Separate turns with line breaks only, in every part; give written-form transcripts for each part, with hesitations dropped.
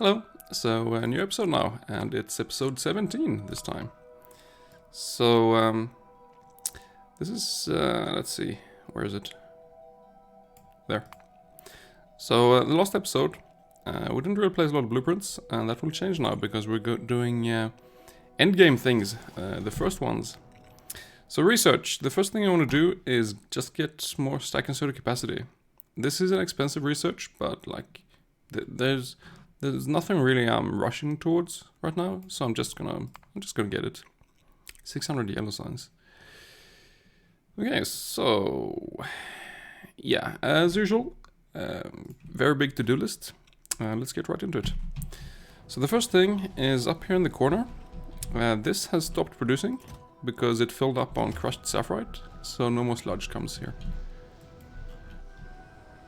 Hello, so a new episode now, and it's episode 17 this time. So, this is, let's see, where is it? There. So, the last episode, we didn't really place a lot of blueprints, and that will change now, because we're doing endgame things, the first ones. So research, the first thing I want to do is just get more stack and soda capacity. This is an expensive research, but like, there's nothing really I'm rushing towards right now, so I'm just gonna get it. 600 yellow signs. Okay, so yeah, as usual, very big to-do list. Let's get right into it. So the first thing is up here in the corner. This has stopped producing because it filled up on crushed sapphirite, so no more sludge comes here.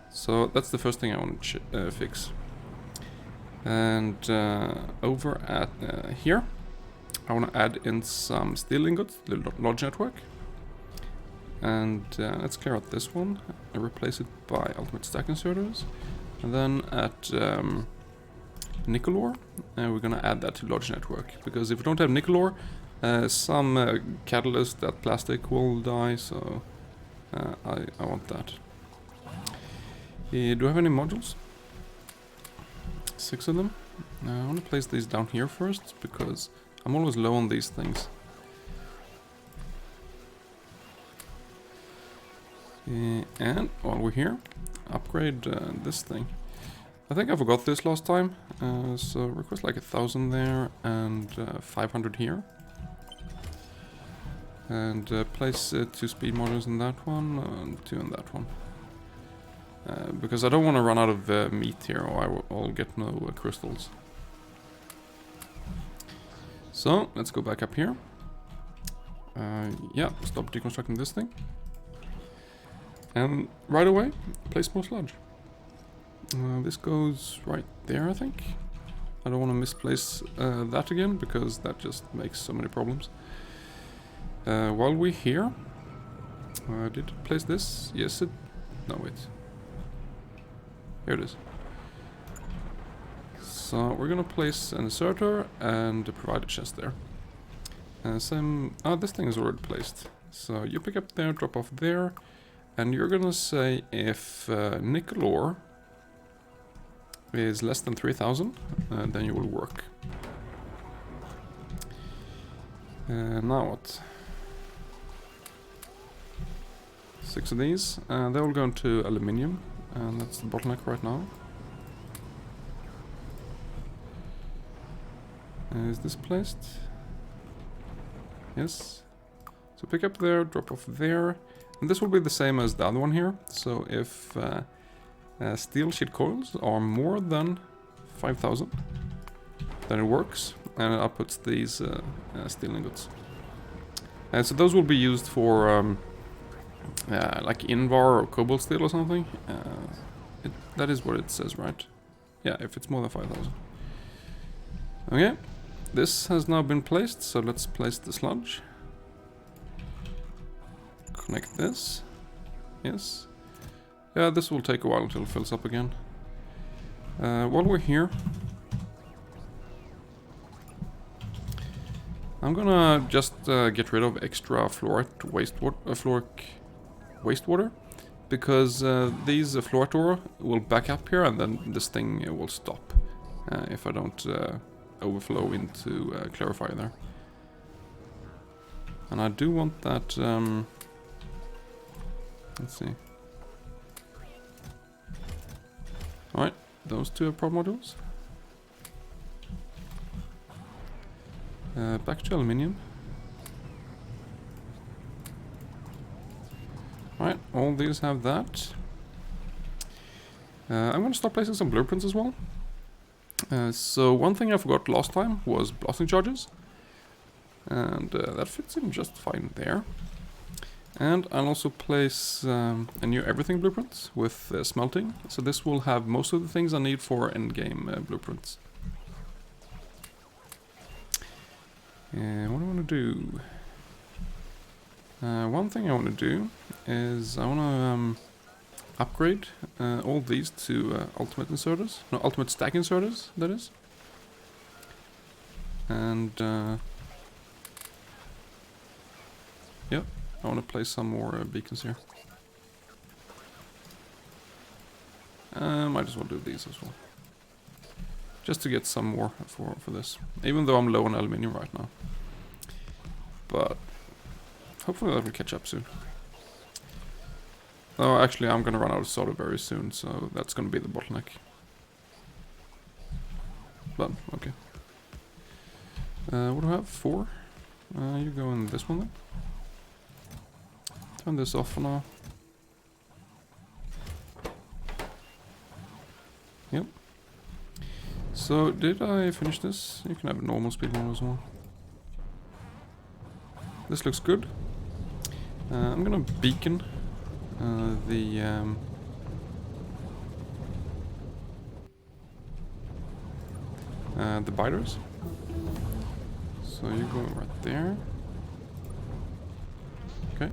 So that's the first thing I want to fix. And over at here, I want to add in some steel ingots, the lodge network. And let's clear out this one and replace it by ultimate stack inserters. And then at nickel ore, we're going to add that to lodge network. Because if we don't have nickel ore, some catalyst, that plastic will die, so I want that. Do I have any modules? 6 of them. I want to place these down here first, because I'm always low on these things. And while we're here, upgrade this thing. I think I forgot this last time, so request like 1,000 there and 500 here. And place 2 speed modules in that one and 2 in that one. Because I don't want to run out of meat here, or I'll get no crystals. So let's go back up here. Yeah, stop deconstructing this thing. And right away, place more sludge. This goes right there, I think. I don't want to misplace that again, because that just makes so many problems. While we're here, did it place this? Yes, it... No, wait. Here it is. So we're gonna place an inserter and provide a chest there. This thing is already placed. So you pick up there, drop off there, and you're gonna say if nickel ore is less than 3,000, then you will work. Now what? 6 of these, they will go into aluminium, and that's the bottleneck right now. Is this placed? Yes. So pick up there, drop off there, and this will be the same as the other one here. So if steel sheet coils are more than 5,000, then it works, and it outputs these steel ingots. And so those will be used for like Invar or cobalt steel or something. That is what it says, right? Yeah, if it's more than 5,000. Okay, this has now been placed, so let's place the sludge. Connect this. Yes. Yeah, this will take a while until it fills up again. While we're here, I'm gonna just get rid of extra fluorite wastewater, because these fluorite ore will back up here, and then this thing will stop if I don't overflow into clarifier there. And I do want that. Let's see. Alright, those 2 are prop modules. Back to aluminium. Alright, all these have that. I'm going to start placing some blueprints as well. So one thing I forgot last time was blasting charges. And that fits in just fine there. And I'll also place a new everything blueprint with smelting. So this will have most of the things I need for endgame blueprints. What do I want to do? One thing I want to do is I want to upgrade all these to ultimate inserters. No, ultimate stack inserters, that is. And yep, I want to place some more beacons here. Might as well do these as well. Just to get some more for this. Even though I'm low on aluminium right now. But hopefully that will catch up soon. Oh, actually I'm gonna run out of solder very soon, so that's gonna be the bottleneck. But, okay. What do I have? 4? You go in this one then. Turn this off for now. Yep. So, did I finish this? You can have a normal speed model as well. This looks good. I'm gonna beacon the biters. So you go right there. Okay.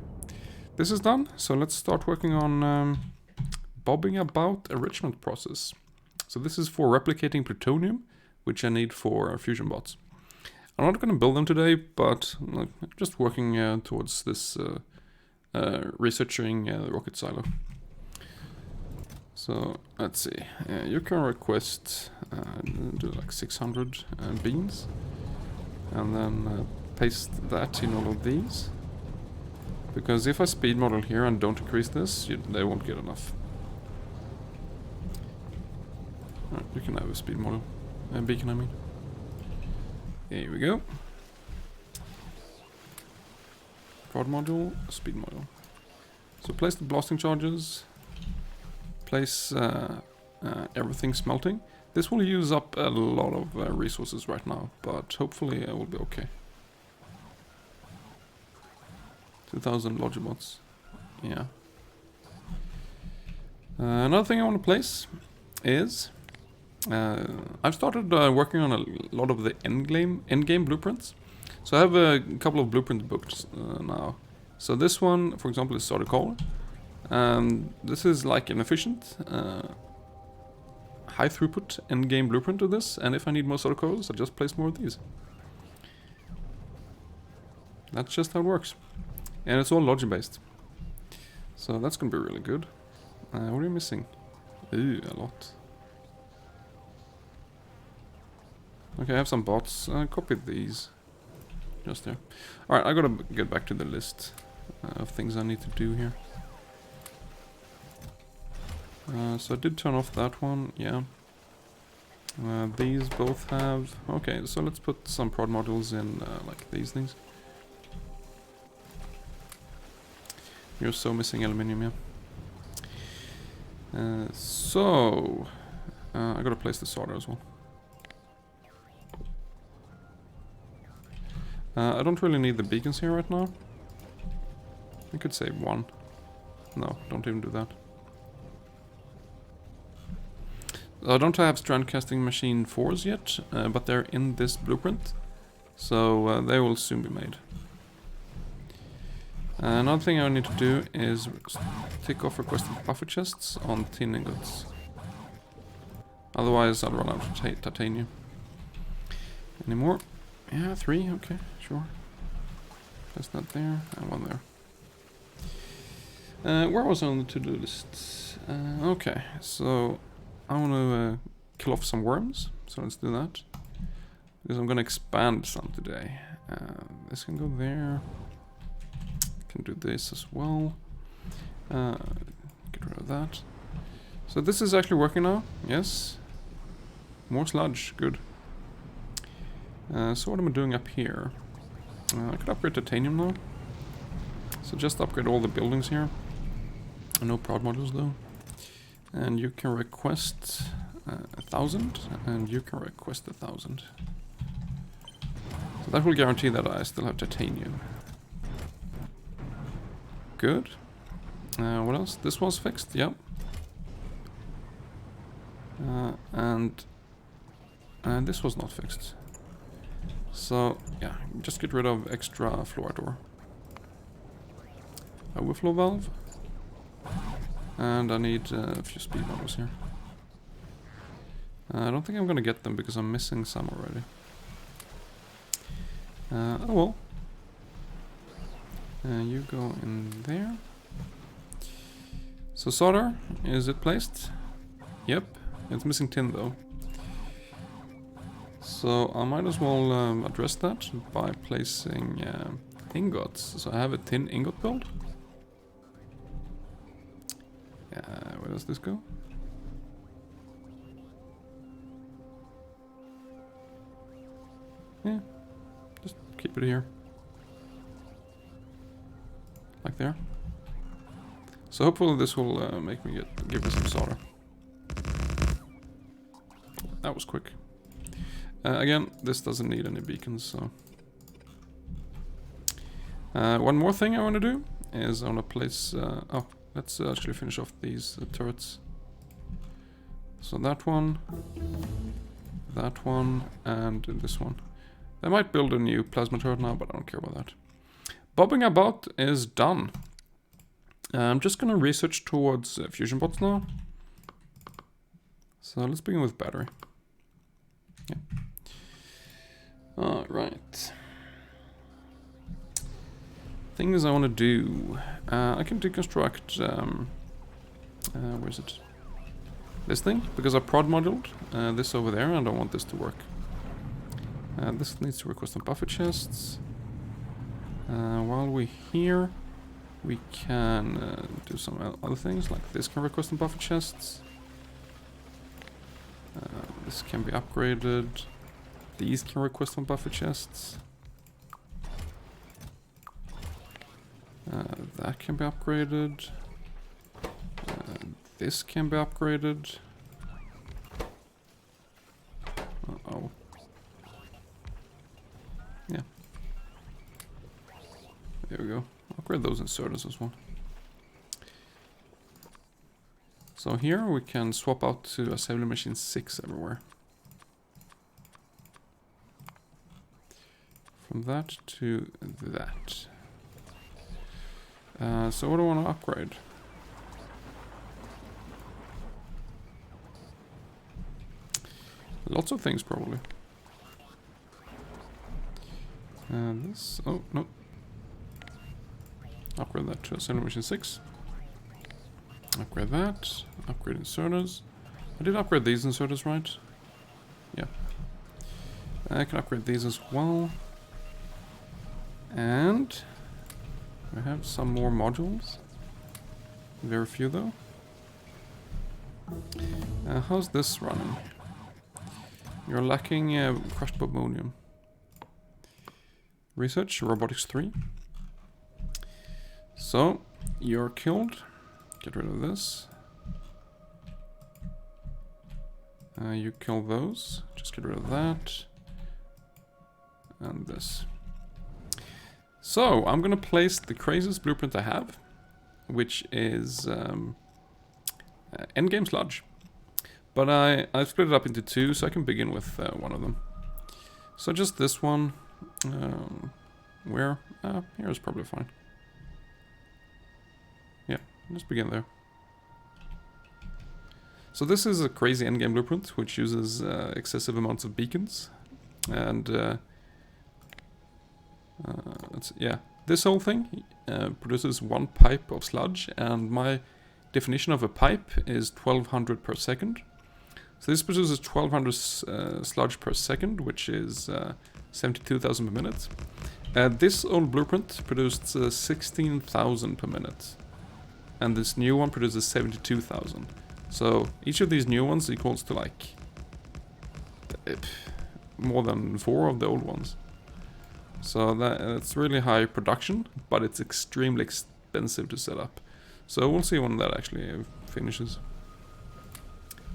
This is done, so let's start working on bobbing about enrichment process. So this is for replicating plutonium, which I need for fusion bots. I'm not going to build them today, but just working towards this researching the rocket silo. So let's see. You can request do like 600 beans, and then paste that in all of these. Because if I speed model here and don't increase this, they won't get enough. Right, you can have a speed model. Beacon, I mean. Here we go. Prod module, speed module. So place the blasting charges. Place everything smelting. This will use up a lot of resources right now, but hopefully it will be okay. 2000 Logibots. Yeah. Another thing I want to place is I've started working on a lot of the endgame blueprints. So I have a couple of blueprints booked now. So this one, for example, is Starter Call. This is like an efficient, high throughput endgame blueprint of this. And if I need more Starter Calls, I just place more of these. That's just how it works. And it's all logic based. So that's gonna be really good. What are you missing? Ooh, a lot. Okay, I have some bots. Copy these. Just there. Alright, I gotta get back to the list of things I need to do here. So I did turn off that one, yeah. These both have... Okay, so let's put some prod modules in like these things. You're so missing aluminium, yeah. I gotta place the solder as well. I don't really need the beacons here right now. I could save one. No, don't even do that. I don't have strand casting machine 4s yet, but they're in this blueprint. So they will soon be made. Another thing I need to do is tick off requested buffer chests on tin ingots. Otherwise I'll run out of titanium. Any more? Yeah, 3, okay, sure. That's that there, and one there. Where was I on the to-do list? Okay, so I want to kill off some worms, so let's do that. Because I'm going to expand some today. This can go there. Can do this as well. Get rid of that. So this is actually working now, yes. More sludge, good. So what am I doing up here? I could upgrade titanium now. So just upgrade all the buildings here. No prod modules though. And you can request 1,000, and you can request 1,000. So that will guarantee that I still have titanium. Good. What else? This was fixed, yep. And this was not fixed. So, yeah, just get rid of extra fluoride ore. Overflow valve. And I need a few speed models here. I don't think I'm gonna get them because I'm missing some already. Oh well. You go in there. So solder, is it placed? Yep, it's missing tin though. So I might as well address that by placing ingots. So I have a tin ingot build. Where does this go? Yeah, just keep it here. Like there. So hopefully this will make me give me some solder. That was quick. Again, this doesn't need any beacons, so... one more thing I want to do is I want to place... oh, let's actually finish off these turrets. So that one, and this one. I might build a new plasma turret now, but I don't care about that. Bobbing about is done. I'm just gonna research towards fusion bots now. So let's begin with battery. Yeah. Alright. Things I want to do. I can deconstruct... where is it? This thing, because I prod moduled this over there and I don't want this to work. This needs to request some buffer chests. While we're here, we can do some other things, like this can request some buffer chests. This can be upgraded. These can request some buffer chests. That can be upgraded. This can be upgraded. Uh-oh. Yeah. There we go. Upgrade those inserters as well. So here we can swap out to assembly machine 6 everywhere. From that to that. So what do I want to upgrade? Lots of things probably. This, oh no. Upgrade that to assembly machine 6. Upgrade that. Upgrade inserters. I did upgrade these inserters, right? Yeah. I can upgrade these as well. And we have some more modules. Very few though. How's this running? You're lacking crushed bobonium. Research, robotics 3. So, you're killed. Get rid of this. You kill those. Just get rid of that. And this. So, I'm gonna place the craziest blueprint I have, which is endgame sludge. But I split it up into two, so I can begin with one of them. So just this one. Where? Here is probably fine. Yeah, let's begin there. So this is a crazy endgame blueprint, which uses excessive amounts of beacons. And this whole thing produces one pipe of sludge, and my definition of a pipe is 1200 per second. So this produces 1200 sludge per second, which is 72,000 per minute. This old blueprint produced 16,000 per minute, and this new one produces 72,000. So each of these new ones equals to like more than 4 of the old ones. So that's really high production, but it's extremely expensive to set up. So we'll see when that actually finishes.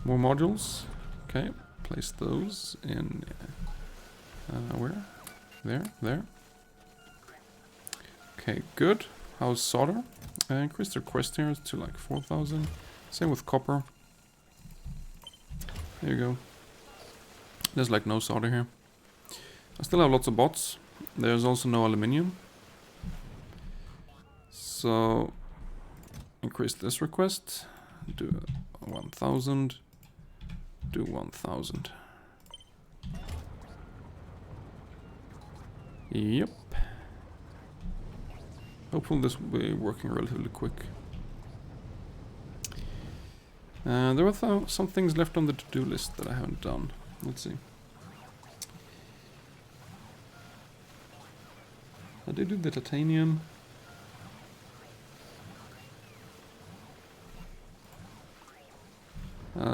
More modules. Okay, place those in. Where? There. Okay, good. How's solder? Increase the request here to like 4,000. Same with copper. There you go. There's like no solder here. I still have lots of bots. There's also no aluminium. So increase this request. Do 1,000. Do 1,000. Yep. Hopefully this will be working relatively quick. There are some things left on the to-do list that I haven't done. Let's see. I did do the titanium.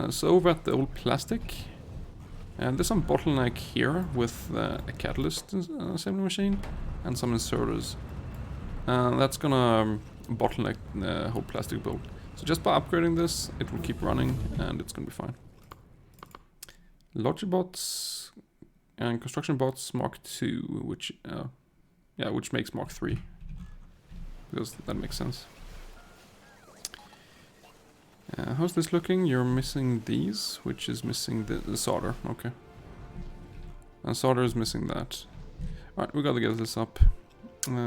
So over at the old plastic, and there's some bottleneck here with a catalyst assembly machine and some inserters. That's gonna bottleneck the whole plastic build. So just by upgrading this, it will keep running and it's gonna be fine. Logibots and construction bots Mark II, which makes Mark III, because that makes sense. How's this looking? You're missing these, which is missing the solder. Okay. And solder is missing that. Alright, we gotta get this up.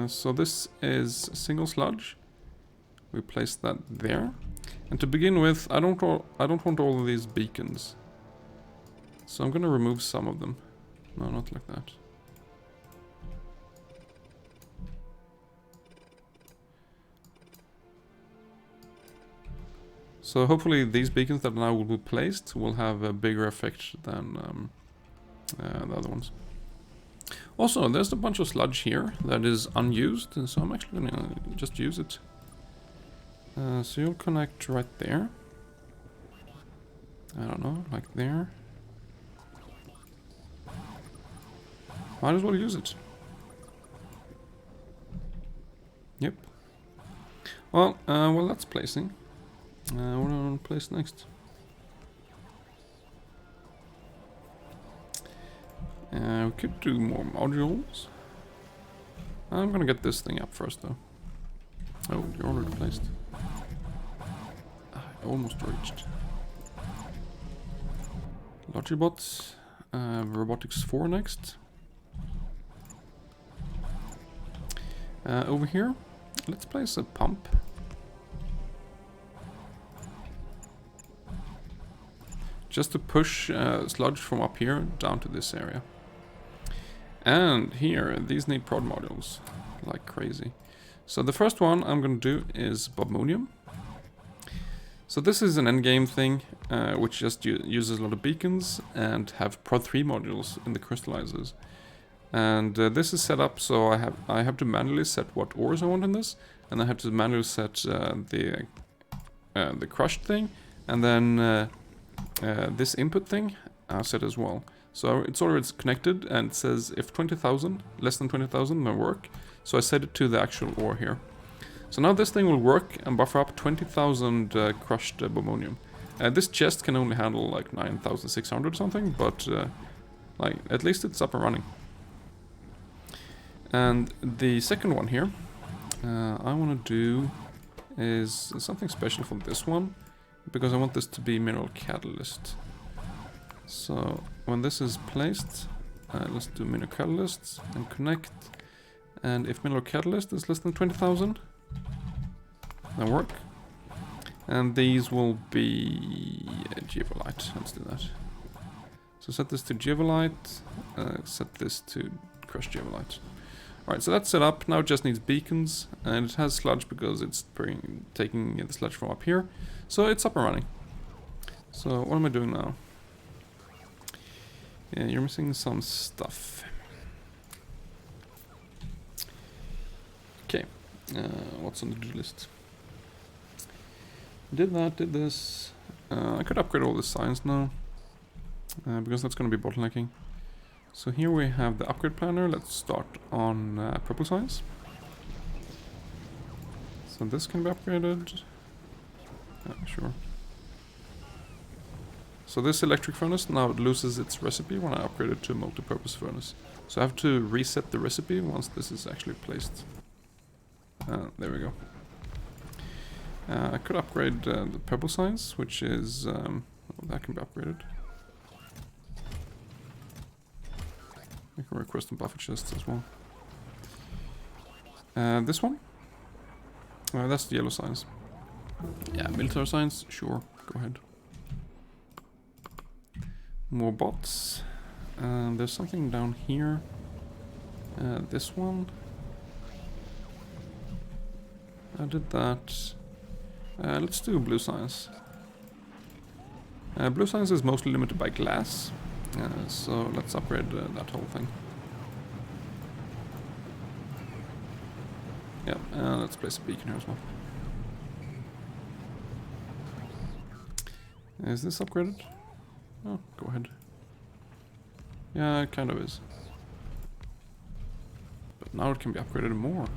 So this is single sludge. We place that there. And to begin with, I don't want all of these beacons. So I'm gonna remove some of them. No, not like that. So hopefully these beacons that now will be placed will have a bigger effect than the other ones. Also, there's a bunch of sludge here that is unused, so I'm actually gonna just use it. So you'll connect right there. I don't know, like there. Might as well use it. Yep. Well, well that's placing. What do I want to place next? We could do more modules. I'm gonna get this thing up first though. Oh, you're already placed. I almost reached. Logibots, Robotics 4 next. Over here, let's place a pump. Just to push sludge from up here down to this area. And here, these need prod modules, like crazy. So the first one I'm going to do is Bobmonium. So this is an endgame thing, which just uses a lot of beacons and have prod 3 modules in the crystallizers. And this is set up so I have to manually set what ores I want in this, and I have to manually set the crushed thing, and then this input thing I set as well. So it's already connected and it says if 20,000, less than 20,000 may work. So I set it to the actual ore here. So now this thing will work and buffer up 20,000 crushed bobonium. This chest can only handle like 9,600 or something, but like at least it's up and running. And the second one here, I want to do is something special for this one, because I want this to be mineral catalyst. So when this is placed, let's do mineral catalyst and connect. And if mineral catalyst is less than 20,000, that work. And these will be geovolite. Let's do that. So set this to geovolite, set this to crushed geovolite. Alright, so that's set up. Now it just needs beacons, and it has sludge because it's taking the sludge from up here. So it's up and running. So what am I doing now? Yeah, you're missing some stuff. Okay, what's on the to-do list? Did that, did this. I could upgrade all the science now, because that's going to be bottlenecking. So here we have the upgrade planner. Let's start on purple science. So this can be upgraded. Sure. So this electric furnace now loses its recipe when I upgrade it to a multi-purpose furnace. So I have to reset the recipe once this is actually placed. There we go. I could upgrade the purple science, which is... well, that can be upgraded. I can request some buffer chests as well. This one? That's the yellow science. Yeah, military science, sure, go ahead. More bots. There's something down here. This one. I did that. Let's do blue science. Blue science is mostly limited by glass, so let's upgrade that whole thing. Yeah, let's place a beacon here as well. Is this upgraded? Oh, go ahead. Yeah, it kind of is. But now it can be upgraded more.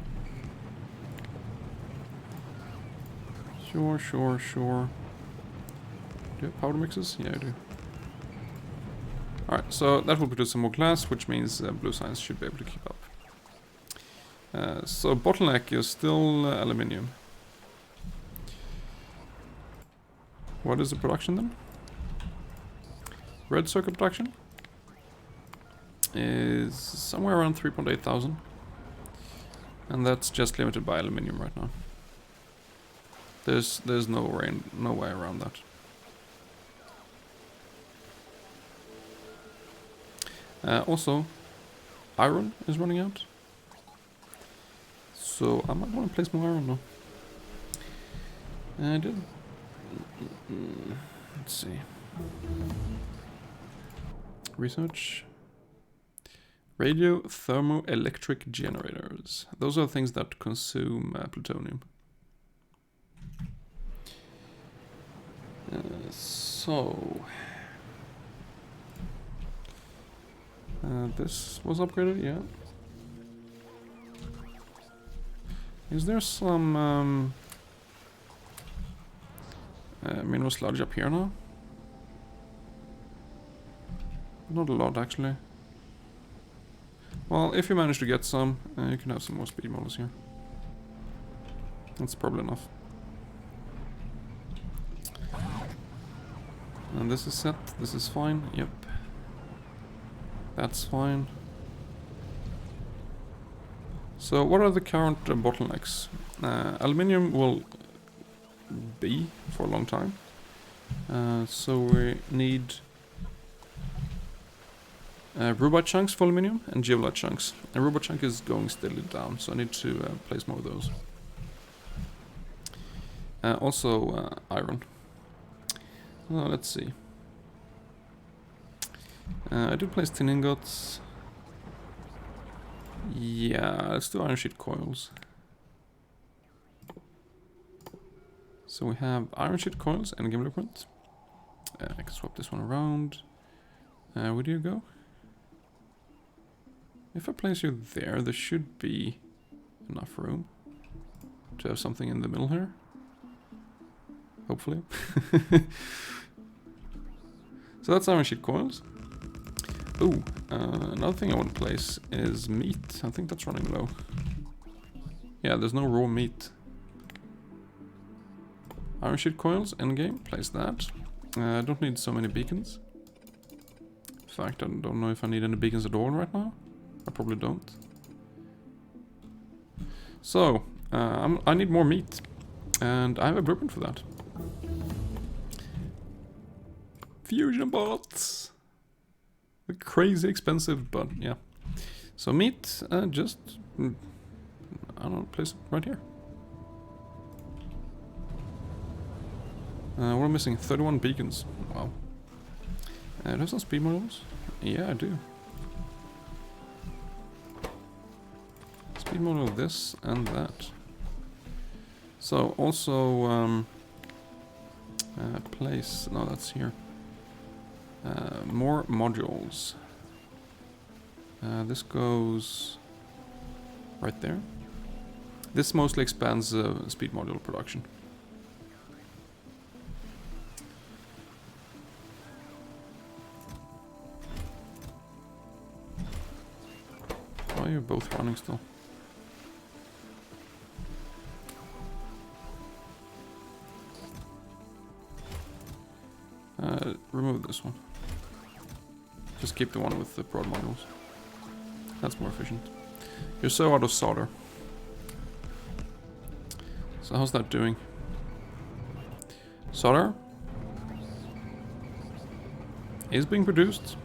Sure, sure, sure. Do you have powder mixes? Yeah, I do. Alright, so that will produce some more glass, which means blue science should be able to keep up. So bottleneck is still aluminium. What is the production then? Red circuit production is somewhere around 3.8 thousand. And that's just limited by aluminium right now. There's no way around that. Also, iron is running out. So I might want to place more iron now. I did. Let's see. Research. Radio thermoelectric generators. Those are things that consume plutonium. This was upgraded, yeah. Is there some mineral sludge up here now? Not a lot, actually. Well, if you manage to get some, you can have some more speed models here. That's probably enough. And this is set. This is fine. Yep. That's fine. So what are the current bottlenecks? Aluminium will be for a long time. So we need rubite chunks for aluminium and geolite chunks. And rubite chunk is going steadily down, so I need to place more of those. Also iron. Let's see. I did place tin ingots. Yeah, let's do iron sheet coils. So we have iron sheet coils and game blueprint. I can swap this one around. Where do you go? If I place you there, there should be enough room to have something in the middle here. Hopefully. So that's iron sheet coils. Ooh, another thing I want to place is meat. I think that's running low. Yeah, there's no raw meat. Iron sheet coils, endgame, place that. I don't need so many beacons. In fact, I don't know if I need any beacons at all right now. I probably don't. So, I need more meat. And I have a blueprint for that. Fusion bots! They're crazy expensive, but yeah. So meat, just, I don't know, place it right here. What am I missing? 31 beacons. Wow. Do I have some speed models? Yeah, I do. Speed model this and that. So also place, no, that's here. More modules. This goes right there. This mostly expands speed module production. Why are you both running still? Remove this one. Just keep the one with the prod modules. That's more efficient. You're so out of solder. So how's that doing? Solder is being produced.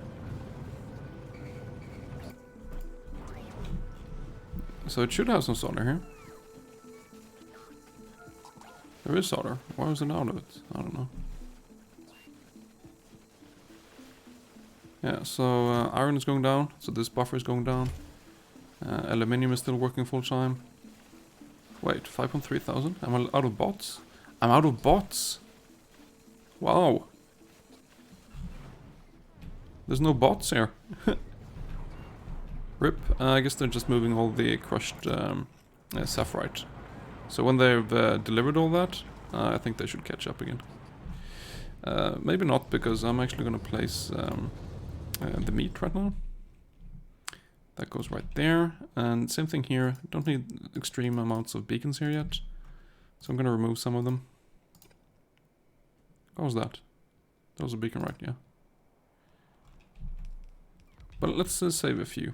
So it should have some solder here. There is solder. Why was it out of it? I don't know. Yeah, so iron is going down, so this buffer is going down. Aluminium is still working full time. Wait, 5.3 thousand? Am I out of bots? I'm out of bots! Wow! There's no bots here. RIP. I guess they're just moving all the crushed sapphirite. So when they've delivered all that, I think they should catch up again. Maybe not, because I'm actually going to place the meat right now. That goes right there. And same thing here. Don't need extreme amounts of beacons here yet. So I'm going to remove some of them. What was that? That was a beacon, right? Yeah. But let's save a few.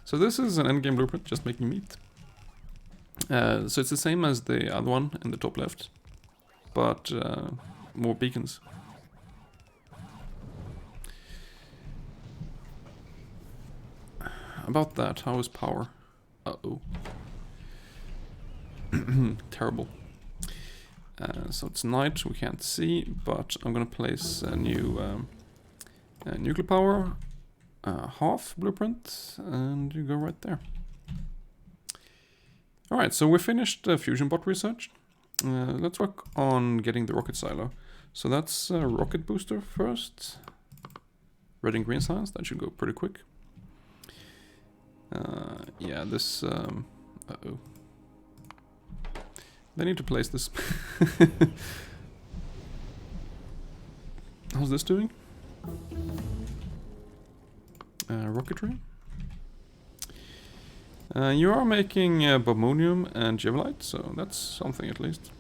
So this is an endgame blueprint, just making meat. So it's the same as the other one in the top left, but more beacons. About that, how is power? Uh-oh. Terrible. So it's night, we can't see, but I'm gonna place a new nuclear power, half blueprint, and you go right there. Alright, so we finished fusion bot research. Let's work on getting the rocket silo. So that's a rocket booster first. Red and green signs, that should go pretty quick. Yeah, this... uh-oh. They need to place this. How's this doing? Rocketry. You are making bobonium and geolite, so that's something at least.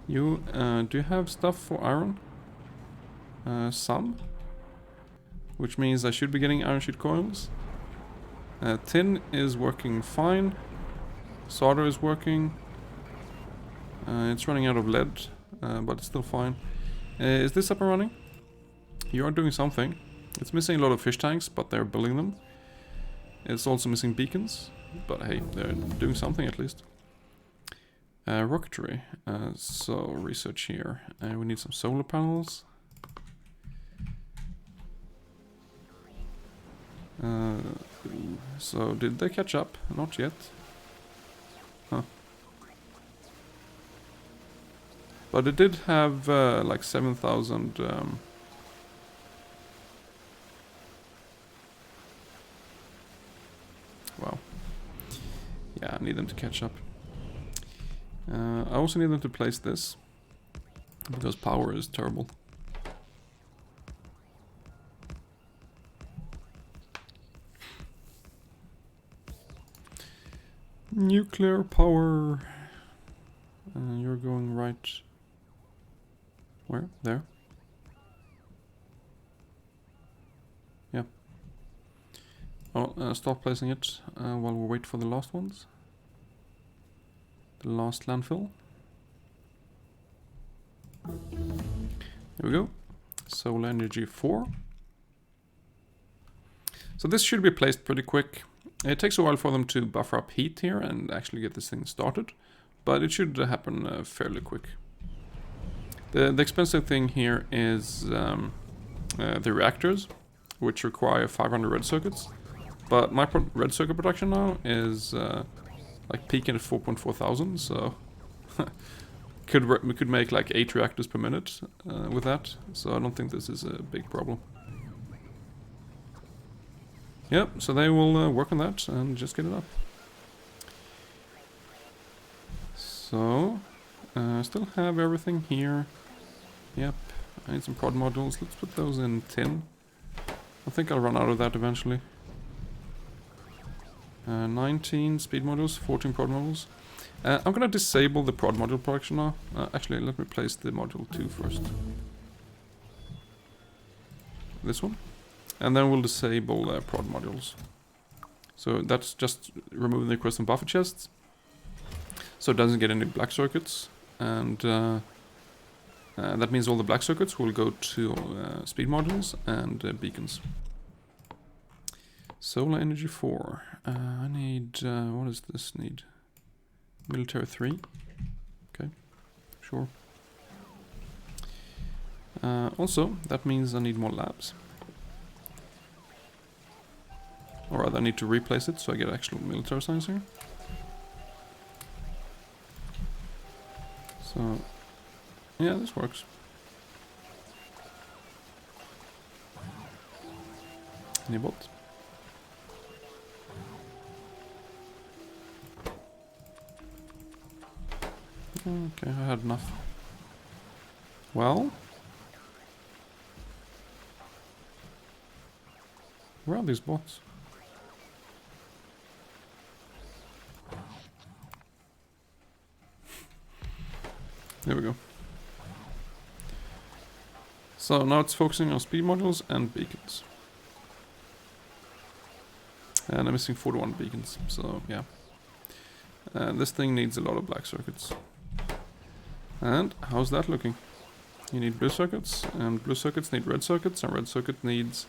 You do you have stuff for iron? Some. Which means I should be getting iron sheet coils. Tin is working fine. Solder is working. It's running out of lead, but it's still fine. Is this up and running? You are doing something. It's missing a lot of fish tanks, but they're building them. It's also missing beacons, but hey, they're doing something at least. Rocketry. So research here. We need some solar panels. So did they catch up? Not yet. Huh. But it did have like 7,000 wow. Yeah, I need them to catch up. I also need them to place this, because power is terrible. Nuclear power. You're going right. Where? There? Yeah. I'll stop placing it while we wait for the last ones. The last landfill. Here we go. Solar energy 4. So this should be placed pretty quick. It takes a while for them to buffer up heat here and actually get this thing started, but it should happen fairly quick. The expensive thing here is the reactors, which require 500 red circuits, but my red circuit production now is like peaking at 4.4 thousand, so we could make like 8 reactors per minute with that, so I don't think this is a big problem. Yep, so they will work on that and just get it up. So, still have everything here. Yep, I need some prod modules. Let's put those in tin. I think I'll run out of that eventually. 19 speed modules, 14 prod modules. I'm gonna disable the prod module production now. Actually, let me place the module 2 first. This one. And then we'll disable prod modules. So that's just removing the request from buffer chests, so it doesn't get any black circuits. And that means all the black circuits will go to speed modules and beacons. Solar energy 4. I need, what does this need? Military 3. Okay, sure. Also, that means I need more labs. Or rather, I need to replace it so I get actual military science here. So, yeah, this works. Any bot? Okay, I had enough. Well, where are these bots? There we go. So now it's focusing on speed modules and beacons. And I'm missing 41 beacons, so yeah. This thing needs a lot of black circuits. And how's that looking? You need blue circuits, and blue circuits need red circuits, and red circuit needs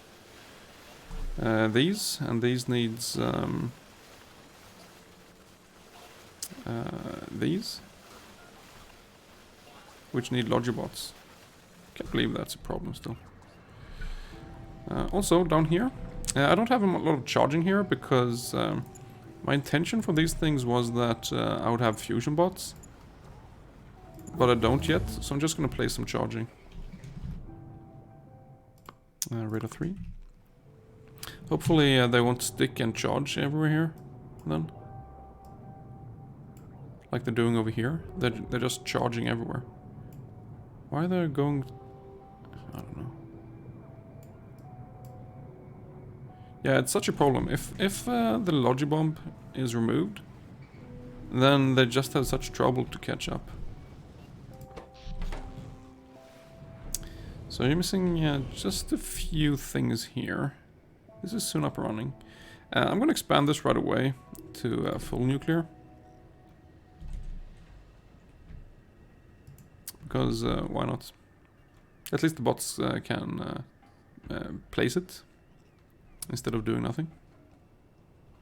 these, and these needs these, which need logic bots. Can't believe that's a problem still. Also, down here, I don't have a lot of charging here because my intention for these things was that I would have fusion bots. But I don't yet, so I'm just gonna play some charging. Radar 3. Hopefully they won't stick and charge everywhere here, then. Like they're doing over here. They're just charging everywhere. Why are they going... I don't know. Yeah, it's such a problem. If the Logibomb is removed, then they just have such trouble to catch up. So you're missing just a few things here. This is soon up and running. I'm going to expand this right away to full nuclear. Because why not? At least the bots can place it instead of doing nothing.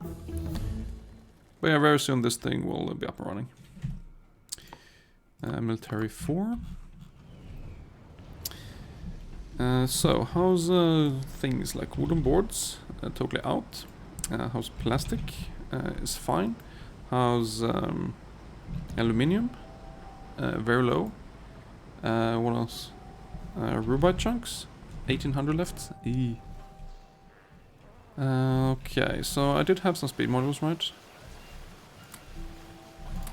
But yeah, very soon this thing will be up and running. Military 4. So, how's things like wooden boards? Totally out. How's plastic? Is fine. How's aluminium? Very low. What else? Rubite chunks? 1800 left. Okay, so I did have some speed modules, right?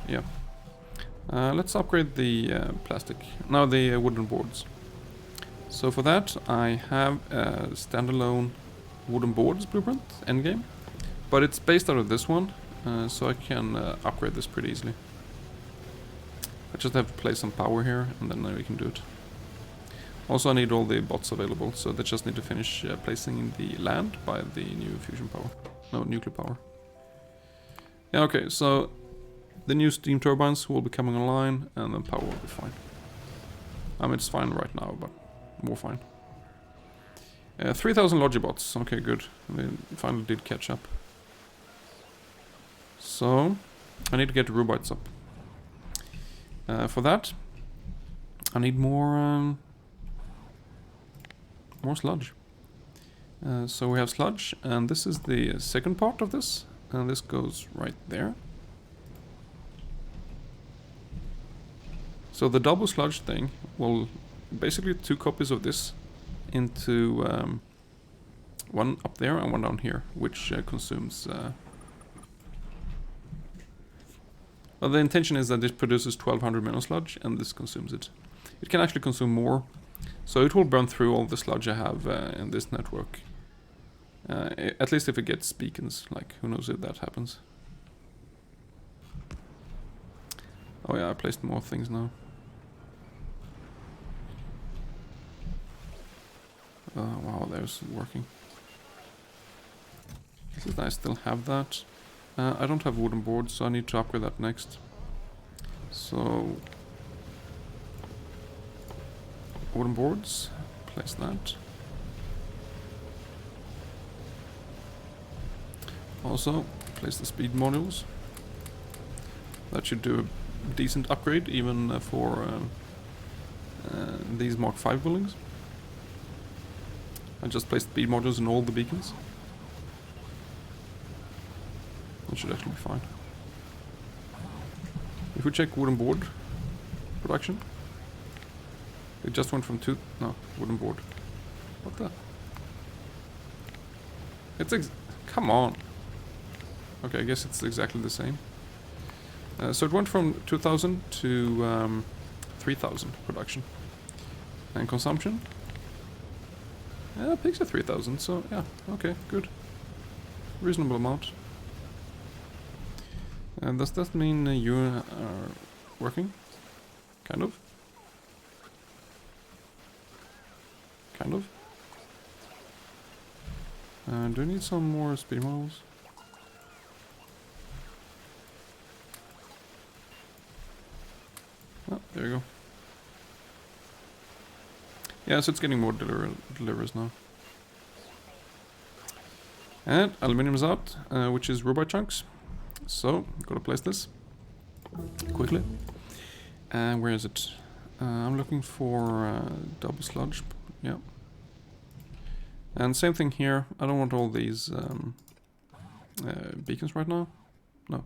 Yeah. Let's upgrade the plastic. Now the wooden boards. So for that, I have a standalone wooden boards blueprint, endgame. But it's based out of this one, so I can upgrade this pretty easily. I just have to place some power here, and then we can do it. Also, I need all the bots available, so they just need to finish placing the land by the new fusion power. No, nuclear power. Yeah, okay, so the new steam turbines will be coming online, and then power will be fine. I mean, it's fine right now, but more fine. 3000 Logibots. Okay, good. They finally did catch up. So, I need to get the Rubites up. For that, I need more sludge. So we have sludge, and this is the second part of this, and this goes right there. So the double sludge thing will basically 2 copies of this into one up there and one down here, which consumes... well, the intention is that this produces 1200 mineral sludge, and this consumes it. It can actually consume more, so it will burn through all the sludge I have in this network. At least if it gets beacons, like, who knows if that happens. Oh yeah, I placed more things now. Wow, there's working. At least I still have that. I don't have wooden boards, so I need to upgrade that next. So... wooden boards, place that. Also, place the speed modules. That should do a decent upgrade even for these Mark 5 buildings. I just placed speed modules in all the beacons. That should actually be fine. If we check wooden board production, it just went from wooden board. What the? Come on. Okay, I guess it's exactly the same. So it went from 2000 to 3000 production. And consumption? Yeah, pigs are 3000, so yeah, okay, good. Reasonable amount. Does that mean you are working? Kind of? Kind of? Do I need some more speed models? Oh, there you go. Yeah, so it's getting more delivers now. And aluminium is out, which is robot chunks. So, gotta place this quickly. And where is it? I'm looking for double sludge. Yeah. And same thing here. I don't want all these beacons right now. No.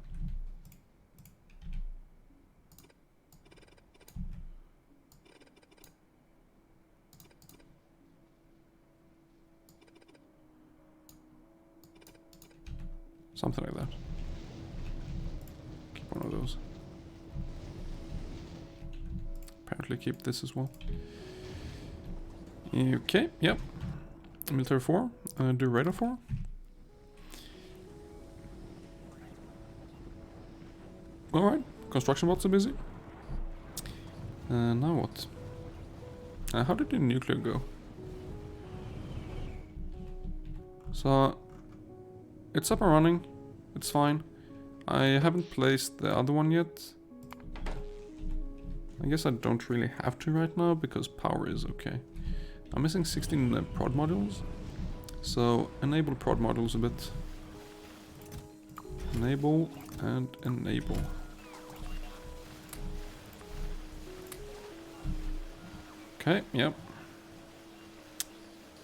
Something like that. Keep one of those. Apparently keep this as well. Okay, yep. Military 4. Do radar 4. Alright, construction bots are busy. Now what? How did the nuclear go? So, it's up and running. It's fine. I haven't placed the other one yet. I guess I don't really have to right now because power is okay. I'm missing 16 prod modules. So enable prod modules a bit. Enable and enable. Okay, yep.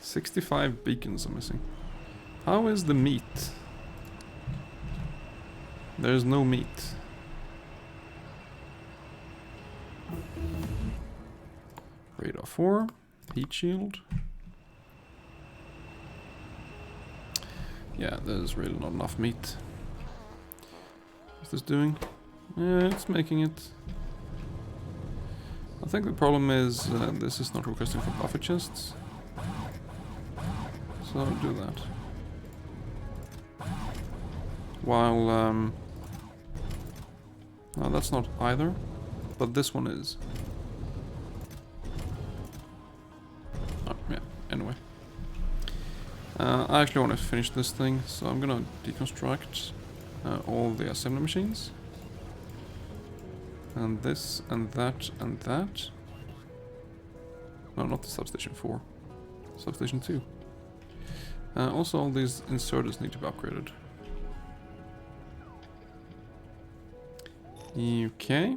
65 beacons are missing. How is the meat? There's no meat. Radar 4. Heat shield. Yeah, there's really not enough meat. What's this doing? Yeah, it's making it. I think the problem is this is not requesting for buffer chests. So I'll do that. While no, that's not either, but this one is. Oh, yeah, anyway. I actually want to finish this thing, so I'm gonna deconstruct all the assembly machines. And this, and that, and that. No, not the substation 4. Substation 2. Also, all these inserters need to be upgraded. Okay.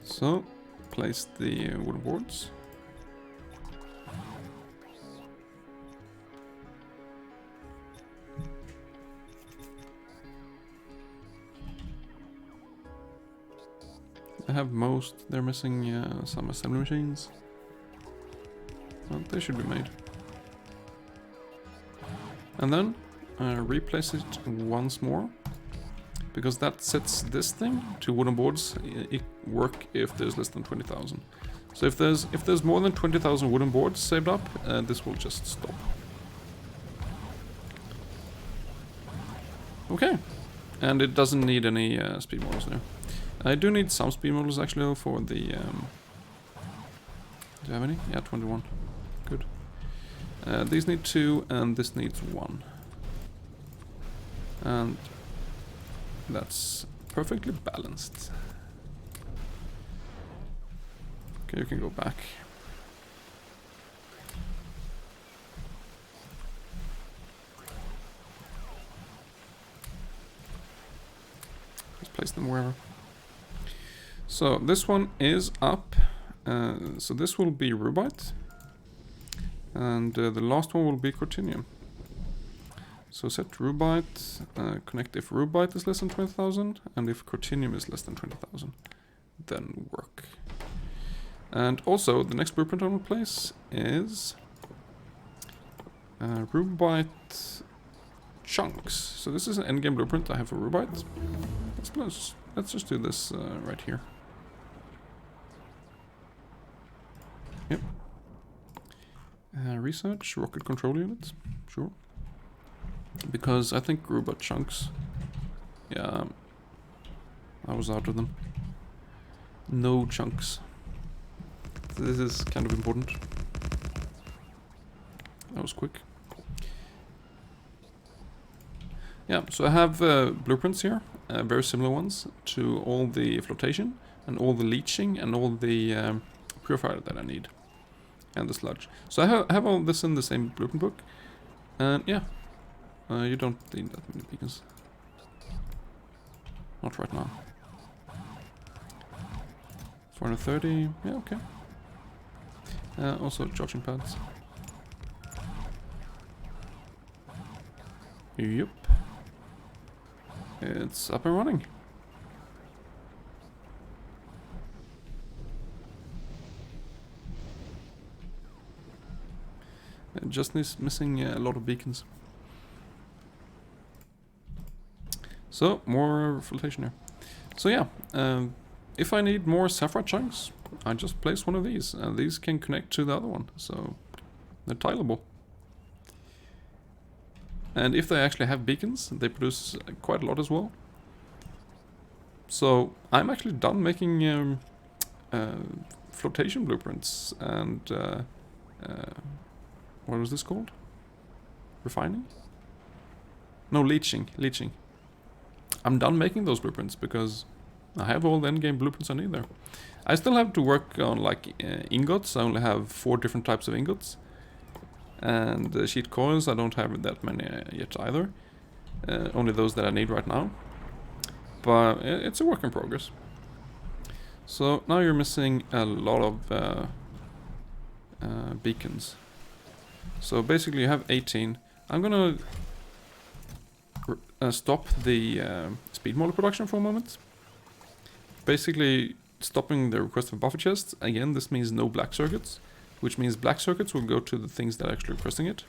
So, place the wooden boards. I have most. They're missing some assembly machines. Well, they should be made. And then replace it once more, because that sets this thing to wooden boards. It work if there's less than 20,000. So if there's more than 20,000 wooden boards saved up, this will just stop. Okay, and it doesn't need any speed models there. I do need some speed models actually for the. Do you have any? Yeah, 21. Good. These need 2, and this needs 1. And that's perfectly balanced. Okay, you can go back. place them wherever. So this one is up. So this will be rubite. And the last one will be cortinium. So set rubite, connect if rubite is less than 20,000, and if cortinium is less than 20,000, then work. And also, the next blueprint I will place is rubite chunks. So this is an endgame blueprint I have for rubite. Let's just do this right here. Yep. Research, rocket control units, sure. Because I think rubite chunks, yeah, I was out of them. No chunks. So this is kind of important. That was quick. Yeah, so I have blueprints here, very similar ones to all the flotation and all the leaching and all the purifier that I need. And the sludge. So I have all this in the same blueprint book. And yeah, you don't need that many beacons. Not right now. 430, yeah, okay. Also charging pads. Yep. It's up and running. Just missing a lot of beacons. So, more flotation here. So yeah, if I need more sapphire chunks, I just place one of these. And these can connect to the other one, so they're tileable. And if they actually have beacons, they produce quite a lot as well. So I'm actually done making flotation blueprints and what was this called? Refining? No, leaching. I'm done making those blueprints because I have all the endgame blueprints I need there. I still have to work on like ingots. I only have 4 different types of ingots. And sheet coils, I don't have that many yet either. Only those that I need right now. But it's a work in progress. So now you're missing a lot of beacons. So basically you have 18. I'm gonna stop the speed model production for a moment. Basically stopping the request for buffer chests. Again, this means no black circuits, which means black circuits will go to the things that are actually requesting it.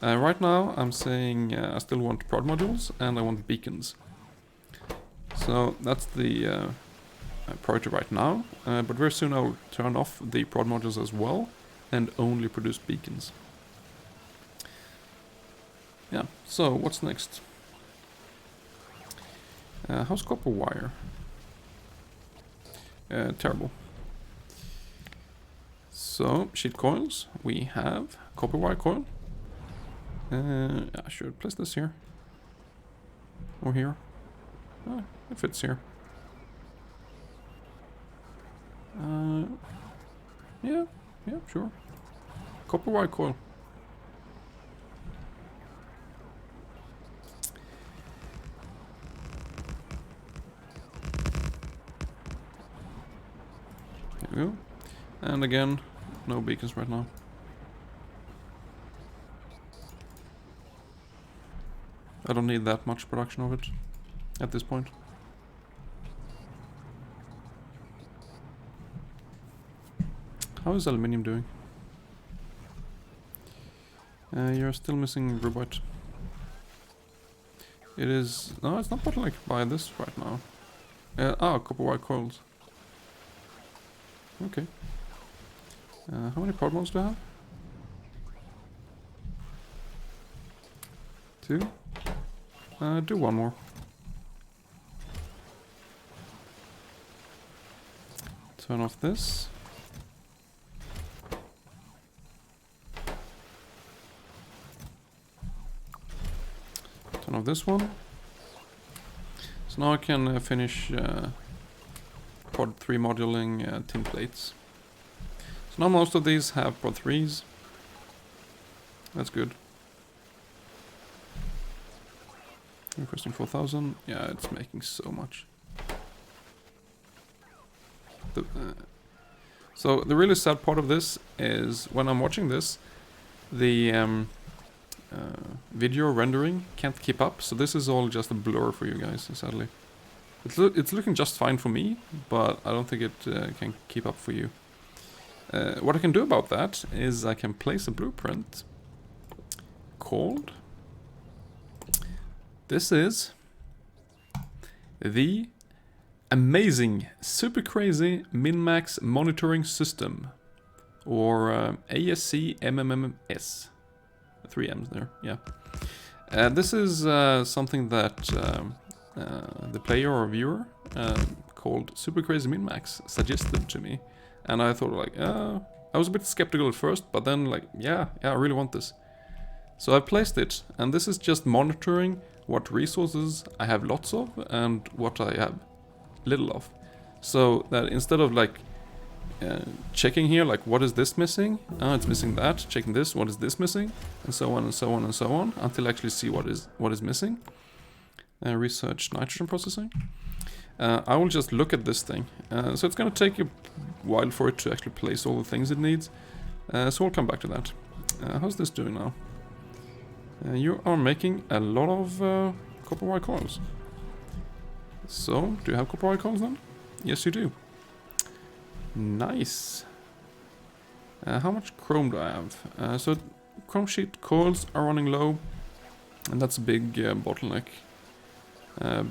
Right now I'm saying I still want prod modules and I want beacons. So that's the priority right now, but very soon I'll turn off the prod modules as well and only produce beacons. Yeah, so what's next? How's copper wire? Terrible. So, sheet coils, we have copper wire coil. I should place this here. Or here. It fits here. Yeah, sure. Copper wire coil. There we go. And again, no beacons right now. I don't need that much production of it at this point. How is aluminium doing? You're still missing rubite. It is... No, it's not bottlenecked by this right now. Copper wire coils. Okay. How many prod modules do I have? 2. Do one more. Turn off this. Turn off this one. So now I can finish prod 3 moduling tin plates. So now most of these have prod 3s. That's good. Requesting 4,000. Yeah, it's making so much. So the really sad part of this is when I'm watching this, the video rendering can't keep up. So this is all just a blur for you guys, sadly. It's looking just fine for me, but I don't think it can keep up for you. What I can do about that is I can place a blueprint called... This is the amazing, super crazy min-max monitoring system, or ASC MMMS. 3 M's there, yeah. This is something that the player or viewer called Super Crazy Min-Max suggested to me, and I thought like, I was a bit skeptical at first, but then like, yeah, I really want this. So I placed it, and this is just monitoring what resources I have lots of and what I have little of. So that instead of like checking here, like what is this missing? It's missing that. Checking this, what is this missing? And so on and so on and so on until I actually see what is missing. Research nitrogen processing. I will just look at this thing. So it's gonna take a while for it to actually place all the things it needs. So we'll come back to that. How's this doing now? You are making a lot of copper wire coils. So, do you have copper wire coils then? Yes, you do. Nice. How much chrome do I have? So, chrome sheet coils are running low, and that's a big bottleneck.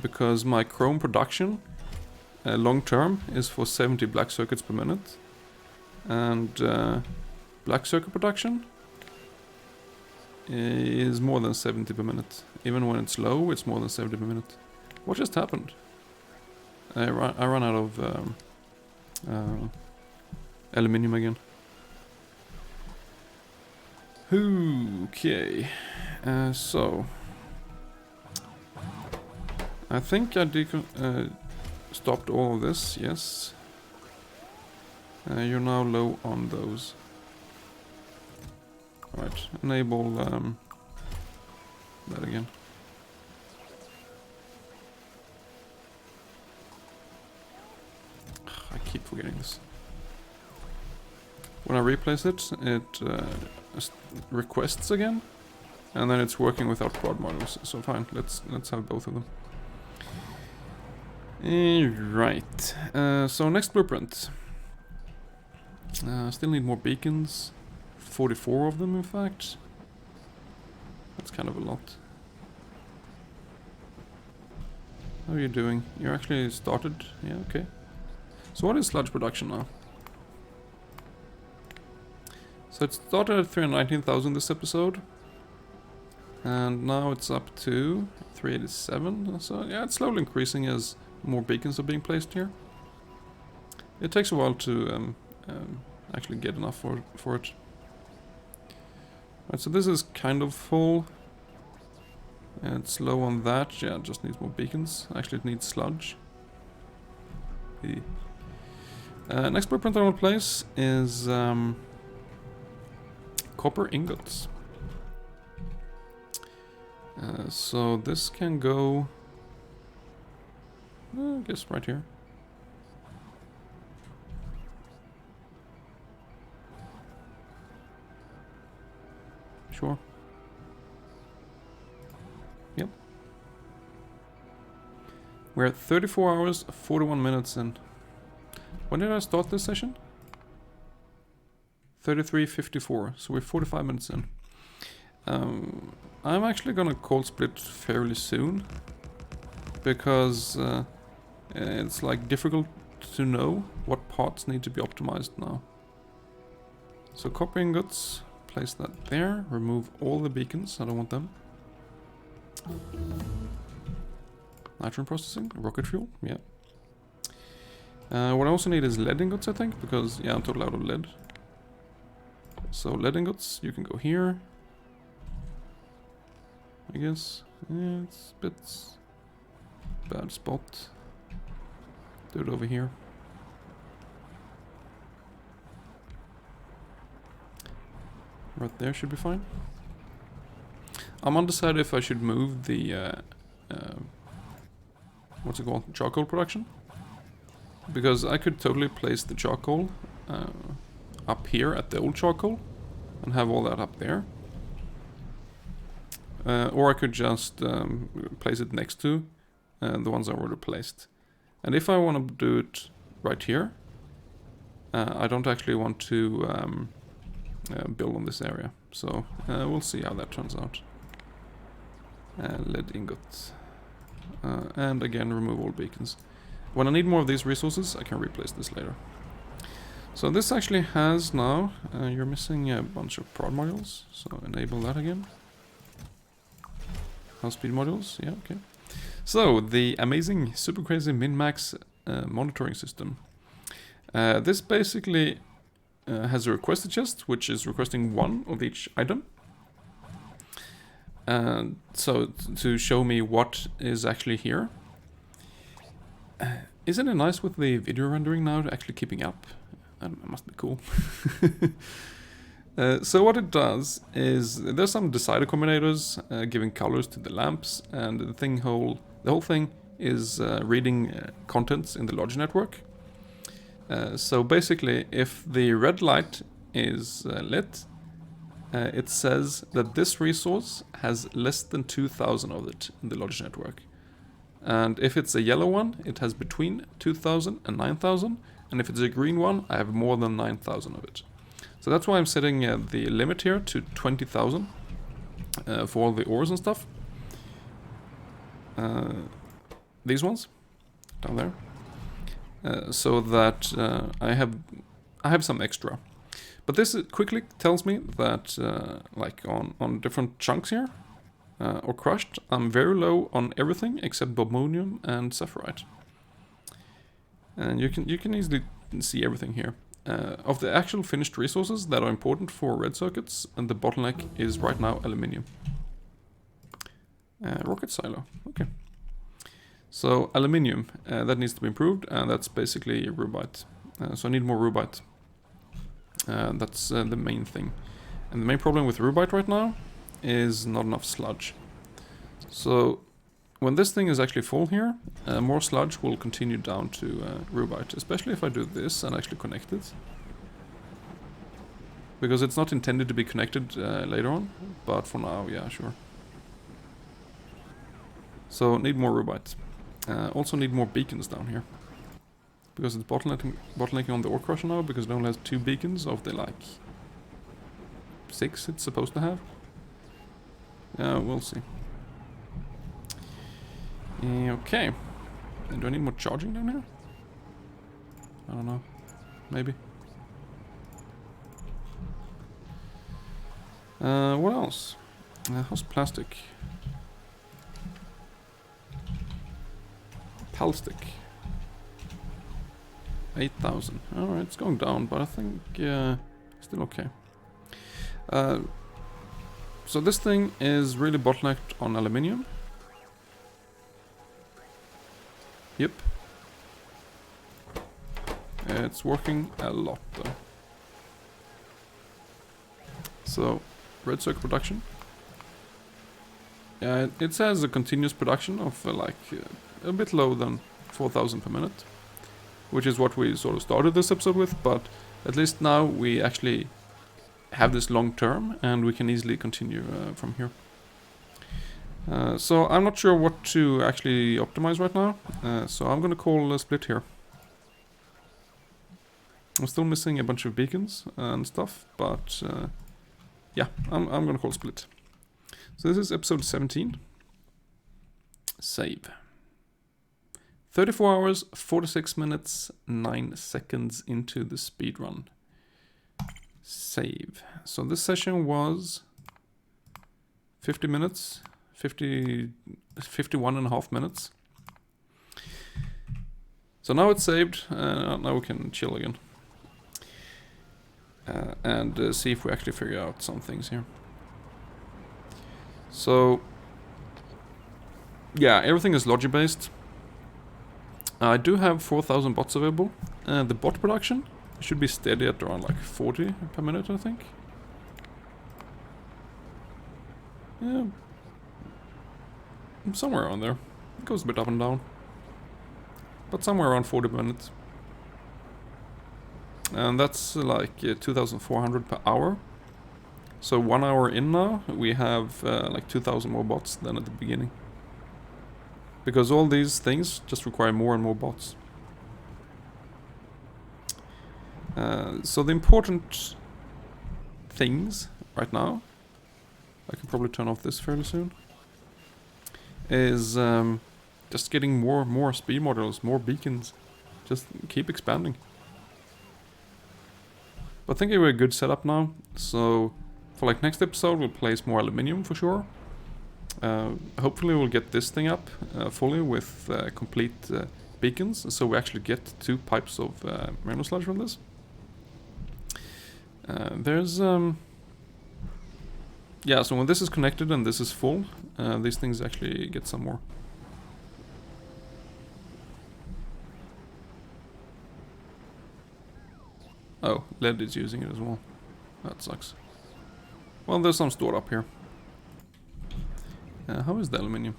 Because my chrome production, long term, is for 70 black circuits per minute. And black circuit production is more than 70 per minute. Even when it's low, it's more than 70 per minute. What just happened? I ran out of aluminium again. Okay, so I think I stopped all of this. Yes, you're now low on those. Right, enable that again. I keep forgetting this. When I replace it, it requests again, and then it's working without prod modules. So fine, let's have both of them. Right. So next blueprint. Still need more beacons. 44 of them, in fact. That's kind of a lot. How are you doing? You actually started? Yeah, okay. So what is sludge production now? So it started at 319,000 this episode. And now it's up to 387. So yeah, it's slowly increasing as more beacons are being placed here. It takes a while to actually get enough for it. Right, so this is kind of full. And it's low on that. Yeah, it just needs more beacons. Actually, it needs sludge. Next blueprint I want to place is copper ingots. So this can go, I guess right here. Sure. Yep. We're at 34 hours, 41 minutes in. When did I start this session? 33:54, so we're 45 minutes in. I'm actually gonna cold split fairly soon, because it's like difficult to know what parts need to be optimized now. So copper ingots, place that there, remove all the beacons, I don't want them. Nitrogen processing, rocket fuel, yeah. What I also need is lead ingots, I think, because yeah, I'm totally out of lead. So lead ingots, you can go here. I guess. Yeah, it's a bit bad spot. Do it over here. Right there should be fine. I'm undecided if I should move the what's it called? Charcoal production. because I could totally place the charcoal up here at the old charcoal and have all that up there. Or I could just place it next to the ones I already placed. And if I want to do it right here, I don't actually want to build on this area. So we'll see how that turns out. Lead ingot. And again, remove all beacons. When I need more of these resources, I can replace this later. So this actually has now, you're missing a bunch of prod modules, so enable that again. House speed modules, yeah, okay. So, the amazing, super crazy min-max monitoring system. This basically has a requested chest, which is requesting one of each item. So, to show me what is actually here. Isn't it nice with the video rendering now actually keeping up? That must be cool. So what it does is there's some decider combinators giving colors to the lamps, and the whole thing is reading contents in the logic network. So basically, if the red light is lit, it says that this resource has less than 2,000 of it in the logic network. And if it's a yellow one, it has between 2,000 and 9,000. And if it's a green one, I have more than 9,000 of it. So that's why I'm setting the limit here to 20,000 for all the ores and stuff. These ones down there, so that I have some extra. But this quickly tells me that like on different chunks here or crushed, I'm very low on everything except bobonium and sapphirite. And you can easily see everything here. Of the actual finished resources that are important for red circuits, and the bottleneck is right now aluminium. Rocket silo, okay. So aluminium, that needs to be improved, and that's basically rubite. So I need more rubite. That's the main thing. And the main problem with rubite right now is not enough sludge. So when this thing is actually full here, more sludge will continue down to rubite, especially if I do this and actually connect it. Because it's not intended to be connected later on, but for now, yeah, sure. So need more rubite. Also need more beacons down here. Because it's bottlenecking on the ore crusher now, because it only has 2 beacons of the like 6 it's supposed to have. We'll see. Okay. Do I need more charging down here? I don't know. Maybe. What else? How's plastic? Palstic. 8,000. Alright, it's going down, but I think still okay. So this thing is really bottlenecked on aluminium. Yep. It's working a lot though. So, red circuit production. It says a continuous production of like a bit lower than 4,000 per minute. Which is what we sort of started this episode with, but at least now we actually have this long term and we can easily continue from here. So I'm not sure what to actually optimize right now, so I'm gonna call a split here. I'm still missing a bunch of beacons and stuff, but yeah, I'm gonna call split. So this is episode 17. Save. 34 hours, 46 minutes, 9 seconds into the speedrun. Save. So this session was 50 minutes, 51 and a half minutes. So now it's saved, now we can chill again. And see if we actually figure out some things here. So, yeah, everything is logic based. I do have 4,000 bots available. The bot production should be steady at around like 40 per minute, I think. Yeah. Somewhere around there. It goes a bit up and down. But somewhere around 40 per minute. And that's like 2,400 per hour. So 1 hour in now, we have like 2,000 more bots than at the beginning. Because all these things just require more and more bots. So the important things right now, I can probably turn off this fairly soon, is just getting more speed models, more beacons. Just keep expanding. But I think we're a good setup now. So for like next episode, we'll place more aluminium for sure. Hopefully we'll get this thing up fully with complete beacons, so we actually get 2 pipes of mineral sludge from this. Yeah, so when this is connected and this is full, these things actually get some more. Oh, lead is using it as well. That sucks. Well, there's some stored up here. How is the aluminium?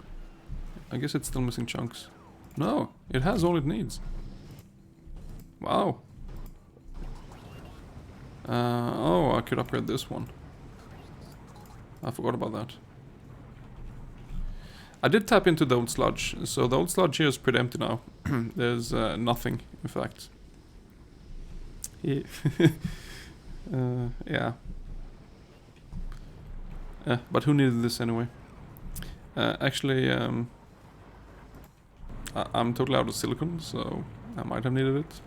I guess it's still missing chunks. No, it has all it needs. Wow. Oh, I could upgrade this one. I forgot about that. I did tap into the old sludge, so the old sludge here is pretty empty now. There's nothing, in fact. Yeah. Yeah. But who needed this anyway? Actually, I'm totally out of silicon, so I might have needed it.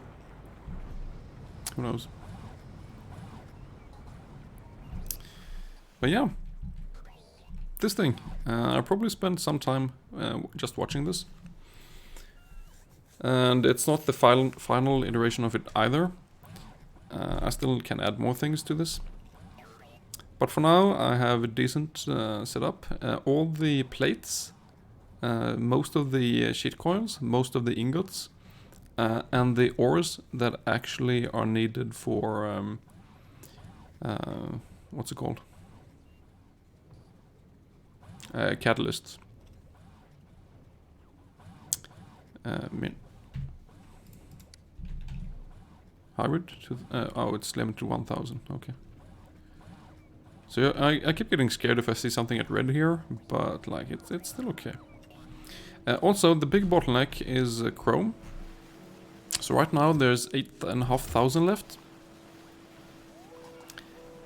Who knows? But yeah, this thing. I probably spent some time just watching this. And it's not the final iteration of it either. I still can add more things to this. But for now, I have a decent setup. All the plates, most of the sheet coils, most of the ingots, and the ores that actually are needed for what's it called? Catalysts. Hybrid? Oh, it's limited to 1,000. Okay. So I keep getting scared if I see something at red here, but like it's still okay. Also, the big bottleneck is chrome. So right now there's 8,500 left.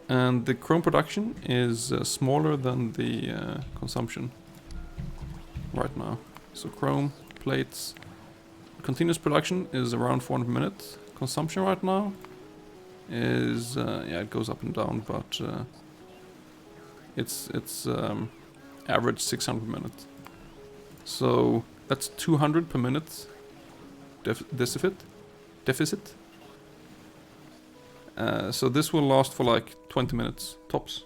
And the chrome production is smaller than the consumption right now. So chrome, plates, continuous production is around 400 minutes. Consumption right now is, yeah, it goes up and down, but it's average 600 minutes. So that's 200 per minute deficit. So this will last for like 20 minutes tops.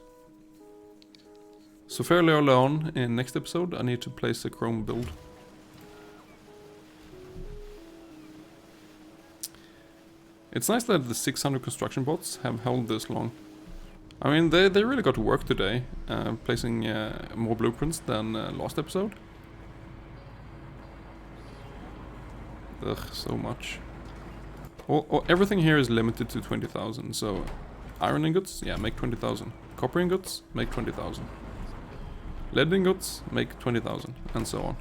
So fairly early on in next episode, I need to place a chrome build. It's nice that the 600 construction bots have held this long. I mean, they really got to work today, placing more blueprints than last episode. Ugh, so much. Everything here is limited to 20,000, so iron ingots, yeah, make 20,000. Copper ingots, make 20,000. Lead ingots, make 20,000, and so on.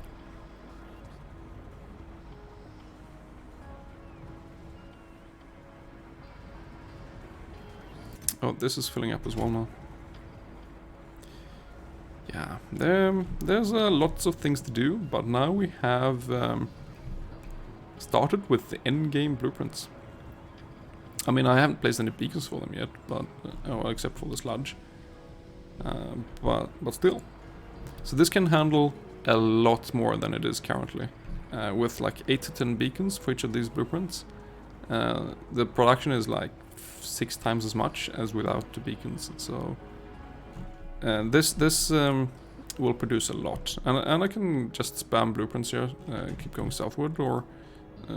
Oh, this is filling up as well now. Yeah, there's lots of things to do, but now we have started with the end game blueprints. I mean, I haven't placed any beacons for them yet, but except for the sludge. But still. So this can handle a lot more than it is currently. With like 8 to 10 beacons for each of these blueprints. The production is like 6 times as much as without the beacons. So this will produce a lot. And I can just spam blueprints here, keep going southward or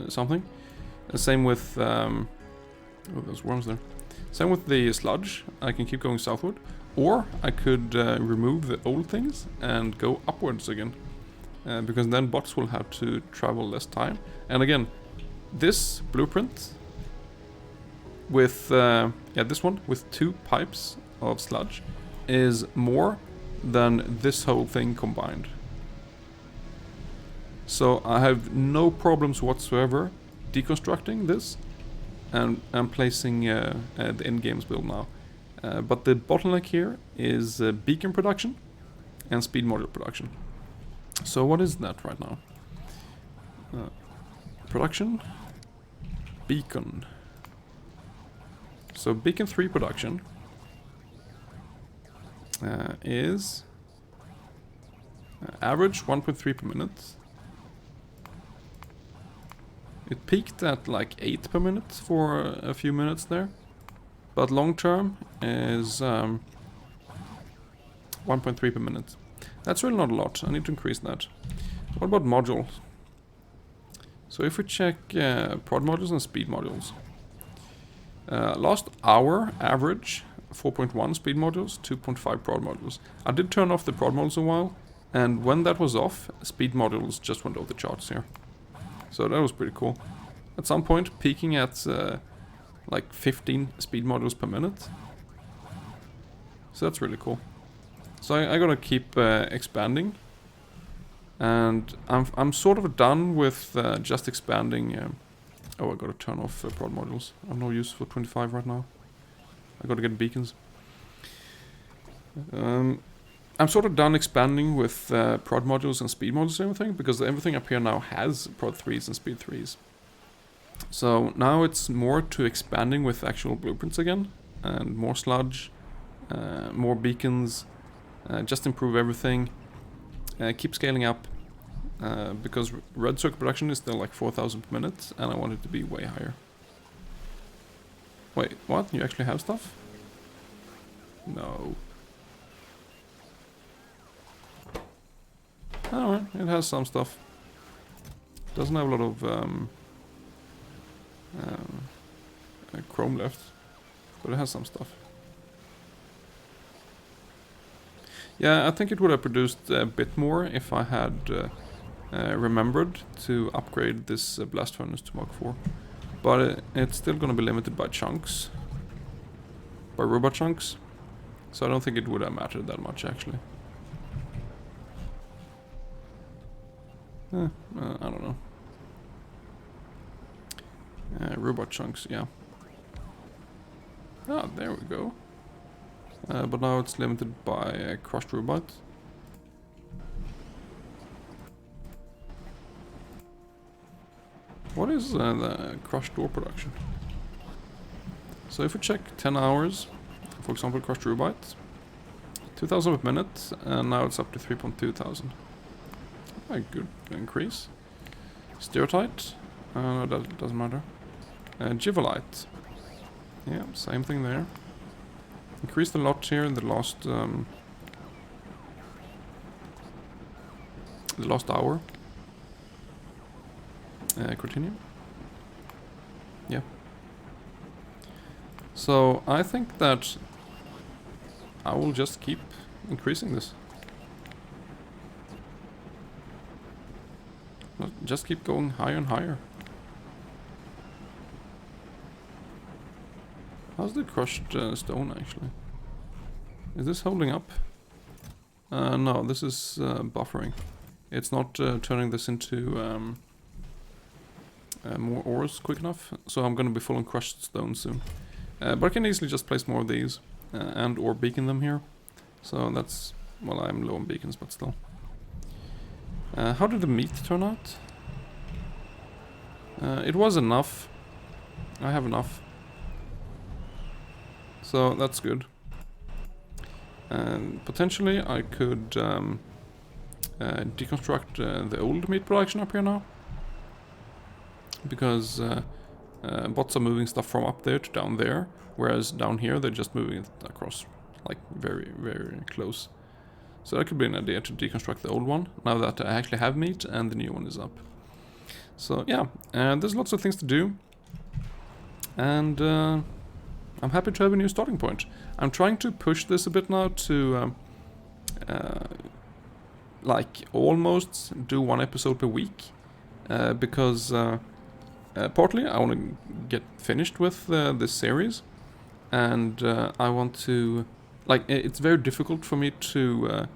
something. Same with oh, those worms there. Same with the sludge. I can keep going southward, or I could remove the old things and go upwards again, because then bots will have to travel less time. And again, this blueprint with this one with 2 pipes of sludge is more than this whole thing combined. So I have no problems whatsoever deconstructing this and placing the in-games build now. But the bottleneck here is beacon production and speed module production. So what is that right now? Production, beacon. So beacon 3 production is average 1.3 per minute. It peaked at like 8 per minute for a few minutes there, but long term is 1.3 per minute. That's really not a lot. I need to increase that. What about modules? So if we check prod modules and speed modules, last hour average 4.1 speed modules, 2.5 prod modules. I did turn off the prod modules a while, and when that was off, speed modules just went off the charts here. So that was pretty cool. At some point, peaking at like 15 speed modules per minute. So that's really cool. So I gotta keep expanding, and I'm sort of done with just expanding. Oh, I gotta turn off prod modules. I have no use for 25 right now. I gotta get beacons. I'm sort of done expanding with prod modules and speed modules and everything, because everything up here now has prod 3s and speed 3s. So now it's more to expanding with actual blueprints again, and more sludge, more beacons, just improve everything, keep scaling up, because red circuit production is still like 4,000 per minute, and I want it to be way higher. Wait, what? You actually have stuff? No. Alright, it has some stuff. Doesn't have a lot of chrome left, but it has some stuff. Yeah, I think it would have produced a bit more if I had remembered to upgrade this blast furnace to Mark 4. But it's still going to be limited by chunks. By robot chunks. So I don't think it would have mattered that much actually. I don't know. Robot chunks, yeah. Ah, there we go. But now it's limited by crushed robot. What is the crushed ore production? So if we check 10 hours, for example, crushed robot, 2,000 per minute, and now it's up to 3,200. A good increase. Stereotype, no, that doesn't matter. Givolite, yeah, same thing there. Increased a lot here in the last hour. Continue. Yeah. So I think that I will just keep increasing this. Just keep going higher and higher. How's the crushed stone actually? Is this holding up? No, this is buffering. It's not turning this into more ores quick enough, so I'm gonna be full on crushed stone soon. But I can easily just place more of these and or beacon them here. So that's, well, I'm low on beacons, but still. How did the meat turn out? It was enough. I have enough. So that's good. And potentially I could deconstruct the old meat production up here now. Because bots are moving stuff from up there to down there, whereas down here they're just moving it across, like very, very close. So that could be an idea to deconstruct the old one, now that I actually have meat and the new one is up. So yeah, there's lots of things to do. And I'm happy to have a new starting point. I'm trying to push this a bit now to like almost do one episode per week. Because Partly, I want to get finished with this series, and I want to, like, it's very difficult for me to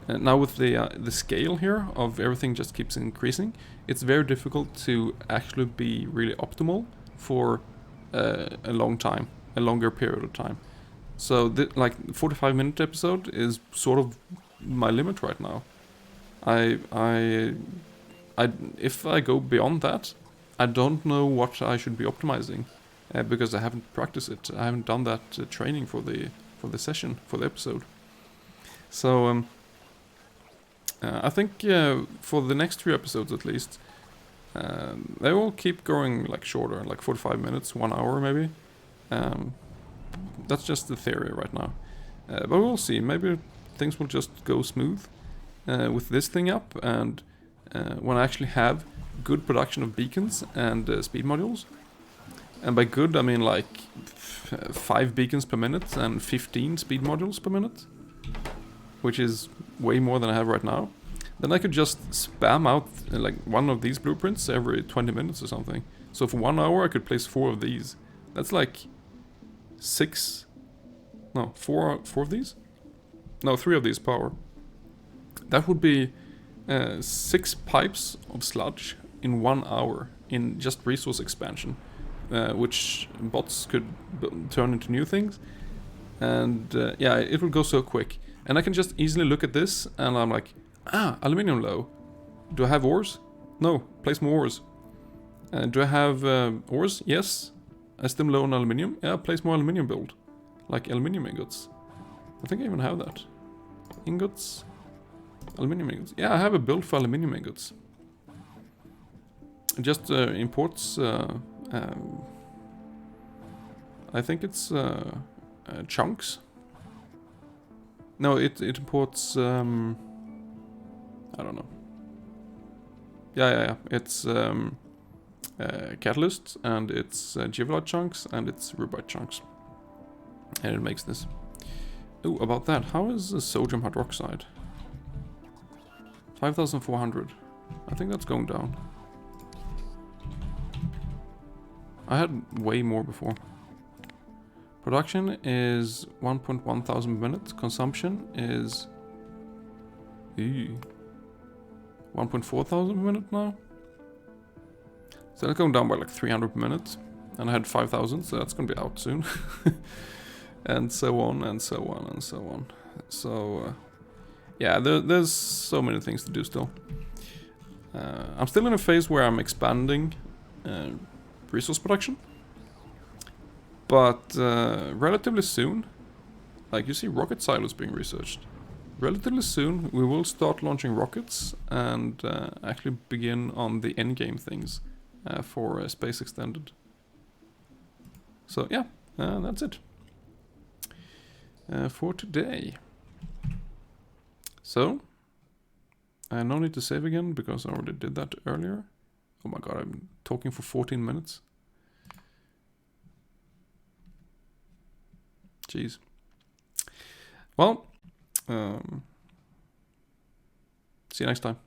now with the scale here of everything just keeps increasing. It's very difficult to actually be really optimal for a long time, a longer period of time. So like 45-minute episode is sort of my limit right now. I if I go beyond that, I don't know what I should be optimizing, because I haven't practiced it. I haven't done that training for the session, for the episode. So I think for the next 3 episodes at least, they will keep going like shorter, like 45 minutes, 1 hour maybe. That's just the theory right now. But we'll see. Maybe things will just go smooth with this thing up, and when I actually have good production of beacons and speed modules. And by good, I mean like 5 beacons per minute and 15 speed modules per minute, which is way more than I have right now. Then I could just spam out like one of these blueprints every 20 minutes or something. So for 1 hour I could place 4 of these. That's like 4 of these? No, 3 of these power. That would be 6 pipes of sludge in 1 hour in just resource expansion, which bots could turn into new things. And yeah, it will go so quick. And I can just easily look at this and I'm like, aluminium low. Do I have ores? No, place more ores. Do I have ores? Yes. I still low on aluminium. Yeah, place more aluminium build. Like aluminium ingots. I think I even have that. Ingots. Aluminium ingots. Yeah, I have a build for aluminium ingots. It just imports... I think it's chunks. No, it imports... I don't know. Yeah. It's catalysts, and it's Givelite chunks, and it's rubite chunks. And it makes this. Oh, about that. How is sodium hydroxide? 5,400. I think that's going down. I had way more before. Production is 1.1 thousand per minute. Consumption is 1.4 thousand per minute now. So that's going down by like 300 per minute. And I had 5,000, so that's going to be out soon. And so on, and so on, and so on. So, yeah, there's so many things to do still. I'm still in a phase where I'm expanding resource production. But relatively soon, like you see rocket silos being researched. Relatively soon we will start launching rockets and actually begin on the endgame things for Space Extended. So yeah, that's it for today. So, no need to save again because I already did that earlier. Oh my god, I'm talking for 14 minutes. Jeez. Well, see you next time.